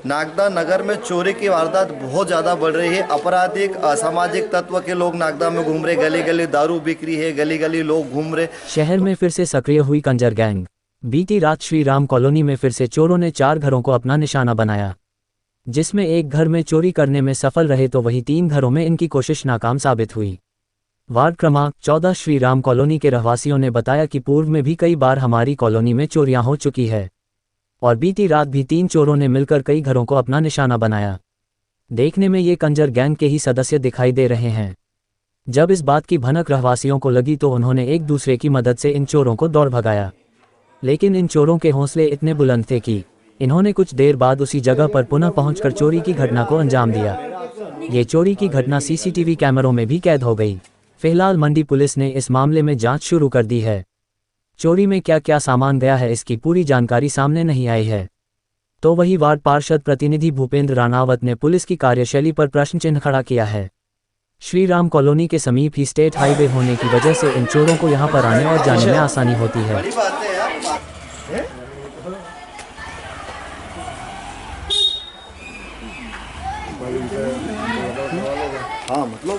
नागदा नगर में चोरी की वारदात बहुत ज़्यादा बढ़ रही है। आपराधिक असामाजिक तत्व के लोग नागदा में घूम रहे, गली गली दारू बिक्री है, गली गली लोग घूम रहे। शहर में फिर से सक्रिय हुई कंजर गैंग। बीती रात श्री राम कॉलोनी में फिर से चोरों ने 4 घरों को अपना निशाना बनाया, जिसमें एक घर में चोरी करने में सफल रहे तो वहीं 3 घरों में इनकी कोशिश नाकाम साबित हुई। वार्ड क्रमांक 14 श्री राम कॉलोनी के रहवासियों ने बताया कि पूर्व में भी कई बार हमारी कॉलोनी में चोरियां हो चुकी है और बीती रात भी 3 चोरों ने मिलकर कई घरों को अपना निशाना बनाया। देखने में ये कंजर गैंग के ही सदस्य दिखाई दे रहे हैं। जब इस बात की भनक रहवासियों को लगी तो उन्होंने एक दूसरे की मदद से इन चोरों को दौड़ भगाया, लेकिन इन चोरों के हौसले इतने बुलंद थे कि इन्होंने कुछ देर बाद उसी जगह पर पुनः पहुंचकर चोरी की घटना को अंजाम दिया। ये चोरी की घटना सीसीटीवी कैमरों में भी कैद हो गई। फिलहाल मंडी पुलिस ने इस मामले में जांच शुरू कर दी है। चोरी में क्या क्या सामान गया है इसकी पूरी जानकारी सामने नहीं आई है। तो वही वार्ड पार्षद प्रतिनिधि भूपेंद्र राणावत ने पुलिस की कार्यशैली पर प्रश्न चिन्ह खड़ा किया है। श्री राम कॉलोनी के समीप ही स्टेट हाईवे होने की वजह से इन चोरों को यहां पर आने और जाने में आसानी होती है। हाँ मतलब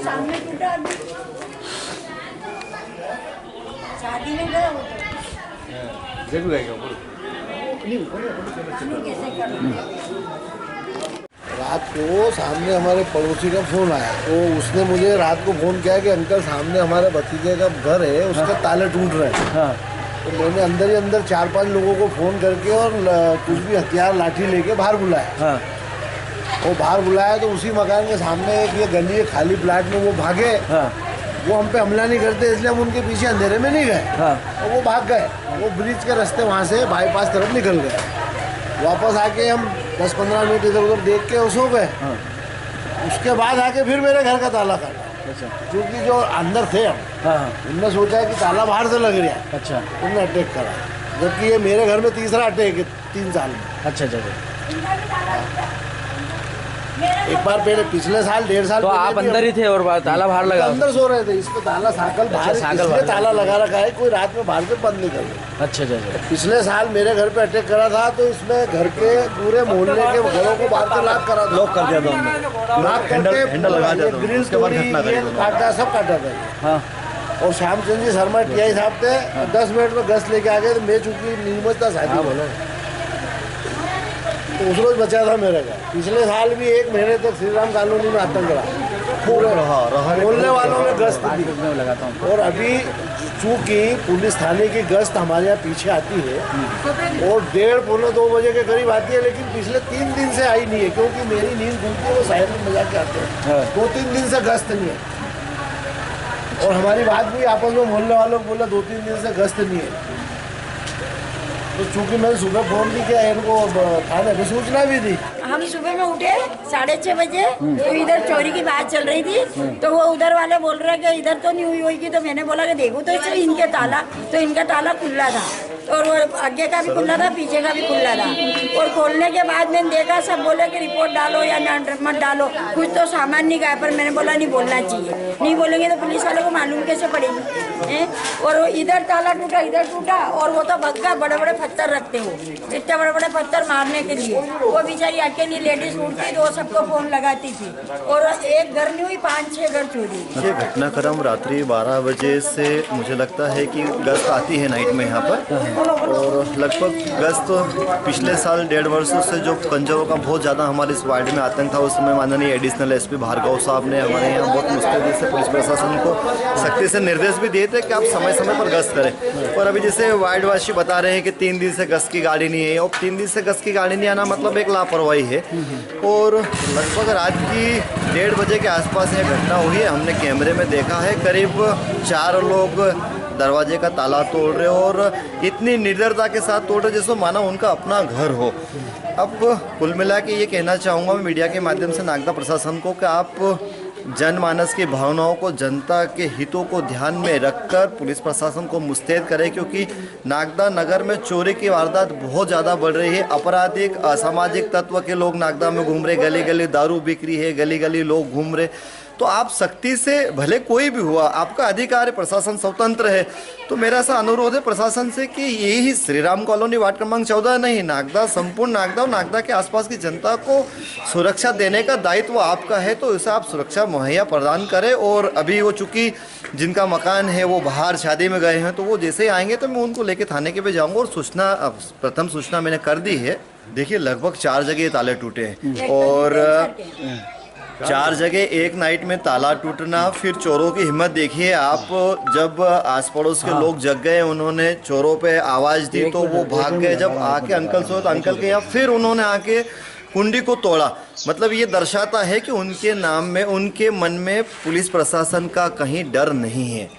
सामने टूटा, शादी में गए हो रात को सामने हमारे पड़ोसी का फ़ोन आया, तो उसने मुझे रात को फ़ोन किया कि अंकल सामने हमारे भतीजे का घर है, उसके ताले टूट रहे हैं। हाँ। तो मैंने अंदर ही अंदर 4-5 लोगों को फ़ोन करके और कुछ भी हथियार लाठी लेके बाहर बुलाया। हाँ। वो बाहर बुलाया तो उसी मकान के सामने एक ये गली है खाली प्लाट में, वो भागे। हाँ। वो हम पे हमला नहीं करते इसलिए हम उनके पीछे अंधेरे में नहीं गए। हाँ। और वो भाग गए, वो ब्रिज के रास्ते वहाँ से बाईपास तरफ निकल गए। वापस आके हम 10-15 मिनट इधर उधर देख के सो गए। हाँ। उसके बाद आके फिर मेरे घर का ताला काटा। अच्छा। क्योंकि जो अंदर थे हम, हाँ, उनने सोचा कि ताला बाहर से लग रहा है। अच्छा। उन्होंने अटैक करा, जबकि ये मेरे घर में तीसरा अटैक है 3 साल में। अच्छा अच्छा। एक बार पहले पिछले साल 1.5 साल तो आप अंदर ही थे और ताला बाहर लगा? अंदर सो रहे थे, इसको ताला साकल बाहर, इसलिए ताला लगा रखा है, कोई रात में बाहर से बंद नहीं कर। अच्छा अच्छा। पिछले साल मेरे घर पे अटैक करा था तो इसमें घर के पूरे मोहल्ले के घरों को बाहर से लॉक करा, लॉक कर दिया था, लॉक करके हैंडल लगा दिया था, ग्रिल काटा, सब काटा था। हाँ। और श्यामचंद्र जी शर्मा टीआई साहब थे, 10 मिनट में गश्त लेके आ गए तो मैं चूंकि नियमित था शादी बोलो तो उस रोज बचा था मेरे घर। पिछले साल भी 1 महीने तक श्री राम कॉलोनी में आतंक रहा, पूरे बोलने वालों ने गश्त दी लगाता हूँ। और अभी चूँकि पुलिस थाने की गश्त हमारे यहाँ पीछे आती है और 1:30-2 बजे के करीब आती है, लेकिन पिछले 3 दिन से आई नहीं है, क्योंकि मेरी नींद खुलती है, वो साइड में मजा के आते हैं। 2-3 दिन से गश्त नहीं है। और हमारी बात भी आपस में मोहल्ले वालों को बोला 2-3 दिन से गश्त नहीं है। तो चूँकि मैंने सुबह फ़ोन भी किया, इनको थाने पे सूचना भी दी। हम सुबह में उठे 6:30 बजे, तो इधर चोरी की बात चल रही थी, तो वो उधर वाले बोल रहे कि इधर तो नहीं हुई होगी, तो मैंने बोला कि देखो तो इसे इनके ताला, तो इनका ताला खुला था और वो आगे का भी खुला था, पीछे का भी खुला था। और खोलने के बाद मैंने देखा, सब बोले कि रिपोर्ट डालो या मत डालो, कुछ तो सामान नहीं गया, पर मैंने बोला नहीं बोलना चाहिए, नहीं बोलेंगे तो पुलिस वालों को मालूम कैसे पड़ेगी। और इधर ताला टूटा, इधर टूटा, और वो तो भगगा, बड़े बड़े पत्थर रखते हो, इतने बड़े बड़े पत्थर मारने के लिए। वो बेचारी अकेली लेडीज उठती तो वो सबको फोन लगाती थी, और एक घर नहीं हुई, 5-6 घर चोरी। ये घटनाक्रम रात्रि 12 बजे से मुझे लगता है कि गश्त आती है नाइट में यहाँ पर, और लगभग गश्त पिछले साल 1.5 वर्षों से जो कंजरों का बहुत ज़्यादा हमारे इस वार्ड में आतंक था, उस समय माननीय एडिशनल एसपी भार्गव साहब ने हमारे यहाँ बहुत मुस्तैदी से पुलिस प्रशासन को सख्ती से निर्देश भी दिए थे कि आप समय समय पर गश्त करें। और अभी जैसे वार्डवासी बता रहे हैं कि 3 दिन से गश्त की गाड़ी नहीं है, और 3 दिन से गश्त की गाड़ी नहीं आना मतलब एक लापरवाही है। और लगभग रात की 1:30 बजे के आसपास यह घटना हुई है। हमने कैमरे में देखा है करीब 4 लोग दरवाजे का ताला तोड़ रहे और इतनी निर्दयता के साथ तोड़ रहे जैसे माना उनका अपना घर हो। अब कुल मिला के ये कहना चाहूँगा मैं मीडिया के माध्यम से नागदा प्रशासन को कि आप जनमानस की भावनाओं को, जनता के हितों को ध्यान में रखकर पुलिस प्रशासन को मुस्तैद करें, क्योंकि नागदा नगर में चोरी की वारदात बहुत ज़्यादा बढ़ रही है। आपराधिक असामाजिक तत्व के लोग नागदा में घूम रहे, गली गली दारू बिक्री है, गली गली लोग घूम रहे। तो आप सख्ती से, भले कोई भी हुआ, आपका अधिकार है, प्रशासन स्वतंत्र है, तो मेरा ऐसा अनुरोध है प्रशासन से कि यही श्री राम कॉलोनी वार्ड क्रमांक 14 नहीं, नागदा, संपूर्ण नागदा और नागदा के आसपास की जनता को सुरक्षा देने का दायित्व आपका है, तो इसे आप सुरक्षा मुहैया प्रदान करें। और अभी वो चूँकि जिनका मकान है वो बाहर शादी में गए हैं, तो वो जैसे ही आएंगे तो मैं उनको लेके थाने के पे जाऊंगा और सूचना, प्रथम सूचना मैंने कर दी है। देखिए लगभग 4 जगह ताले टूटे हैं और 4 जगह एक नाइट में ताला टूटना, फिर चोरों की हिम्मत देखिए आप। जब आस पड़ोस के लोग जग गए, उन्होंने चोरों पे आवाज़ दी तो वो भाग गए। जब आके अंकल से तो अंकल के यहाँ फिर उन्होंने आके कुंडी को तोड़ा। मतलब ये दर्शाता है कि उनके नाम में, उनके मन में पुलिस प्रशासन का कहीं डर नहीं है।